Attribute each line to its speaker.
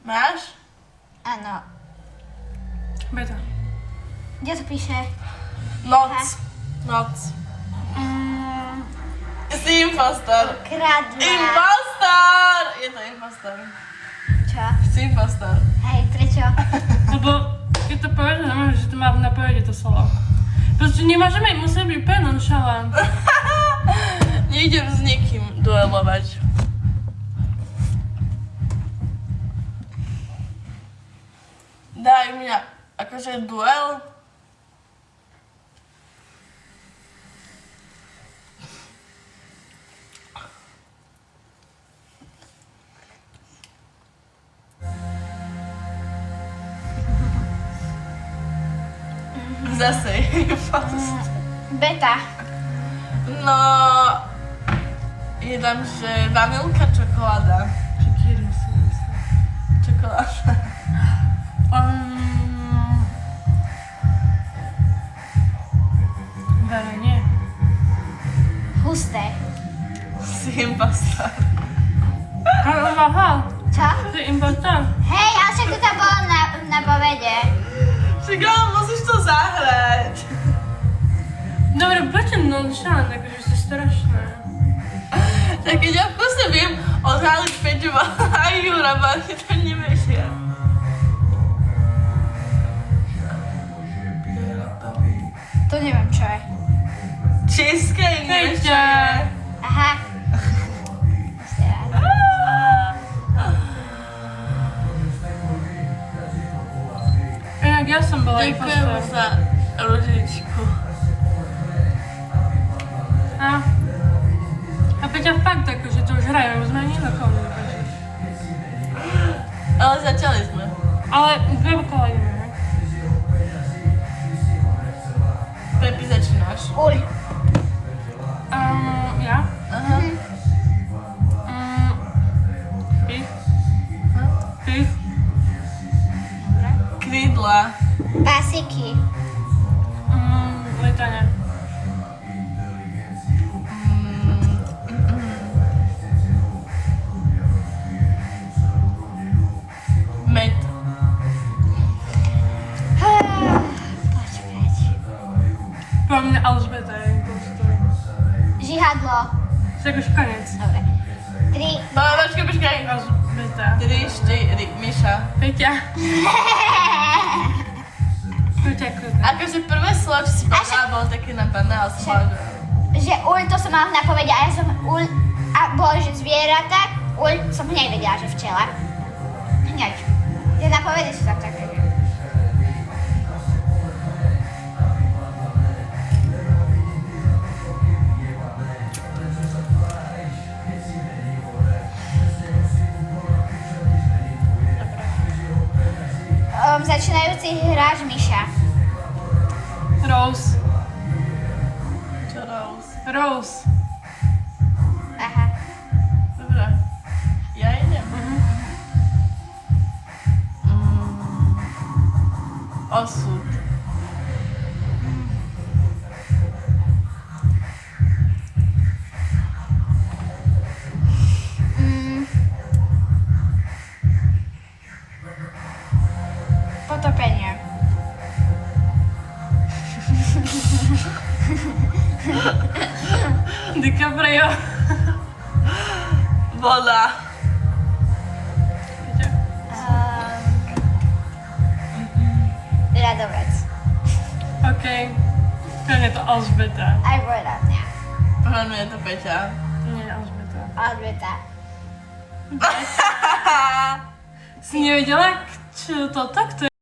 Speaker 1: Máš?
Speaker 2: Áno.
Speaker 3: Beta.
Speaker 2: Kde to píše?
Speaker 1: Noc. Si impostor.
Speaker 2: Kradla.
Speaker 1: Impostor! Je to impostor.
Speaker 2: Čo?
Speaker 1: Si impostor.
Speaker 2: Hej, prečo?
Speaker 3: Lebo keď to povieš, znamená, že to má na povede to slovo. Proste nemážeme, musíme byť úplne nonchalant.
Speaker 1: Nejdem s niekým duelovať. Daj mňa, akože duel? Zase impostor.
Speaker 2: Beta.
Speaker 1: No, je tam, že vanilka, čokoláda.
Speaker 3: Šakíry si myslím.
Speaker 1: Čokoláda.
Speaker 3: Veľa nie.
Speaker 2: Husté.
Speaker 1: Si impostor.
Speaker 3: Aha,
Speaker 2: Čo?
Speaker 3: ty impostor.
Speaker 2: Hej, ale však to tam bolo na povede.
Speaker 1: Však ale musíš to zahrať.
Speaker 3: Dobre, prečo nonchalant, akože si strašné.
Speaker 1: Tak keď ja v kuse viem odhaliť Peťu a Jura, oni to nevedia.
Speaker 2: To neviem, čo je.
Speaker 1: Cheesecake, nevieš čo
Speaker 3: Peťa.
Speaker 1: je?
Speaker 2: Aha.
Speaker 3: Inak ja som bola
Speaker 1: Ďakujeme
Speaker 3: impostor.
Speaker 1: za ružičku.
Speaker 3: A Peťa fakt akože to už hrajú, sme ani na komu nepočuli.
Speaker 1: Ale začali sme.
Speaker 3: Ale dve kola ideme, hej?
Speaker 1: Pepi, začínaš.
Speaker 2: Uľ.
Speaker 3: Ja?
Speaker 1: Aha.
Speaker 3: Pich. Pich.
Speaker 1: Krídla.
Speaker 2: Pasiky.
Speaker 3: Lietanie.
Speaker 1: Med.
Speaker 2: Počkať.
Speaker 3: Pro mňa Alžbeta je impostor.
Speaker 2: Žihadlo.
Speaker 3: Tak už konec.
Speaker 2: Dobre. 3.
Speaker 1: Počkaj.
Speaker 3: Alžbeta.
Speaker 1: 3, 4, Miša.
Speaker 3: Peťa. Peťa kľudne.
Speaker 1: Akože prvé slovo, čo si povedala, bolo také napadné, ale som povedala, že...
Speaker 2: Že uľ to som mala na povede a ja som uľ a bolo, že zvieratá, uľ som hneď vedela, že včela. Hneď. Tie na povede sú tak také. Začínajúci hráč Miša.
Speaker 3: Rose.
Speaker 1: Čo Rose?
Speaker 3: Rose.
Speaker 2: Aha.
Speaker 1: Dobre. Ja idem. Osud.
Speaker 2: Potopenie.
Speaker 3: DiCaprio.
Speaker 1: Voda.
Speaker 3: Peťa.
Speaker 2: Radovec.
Speaker 3: OK. To je to Alžbeta.
Speaker 2: Aj voda, ne.
Speaker 1: Podľa mňa je to Peťa.
Speaker 3: Nie, Alžbeta.
Speaker 2: Odveta.
Speaker 3: Si nevedela, čo toto? Kto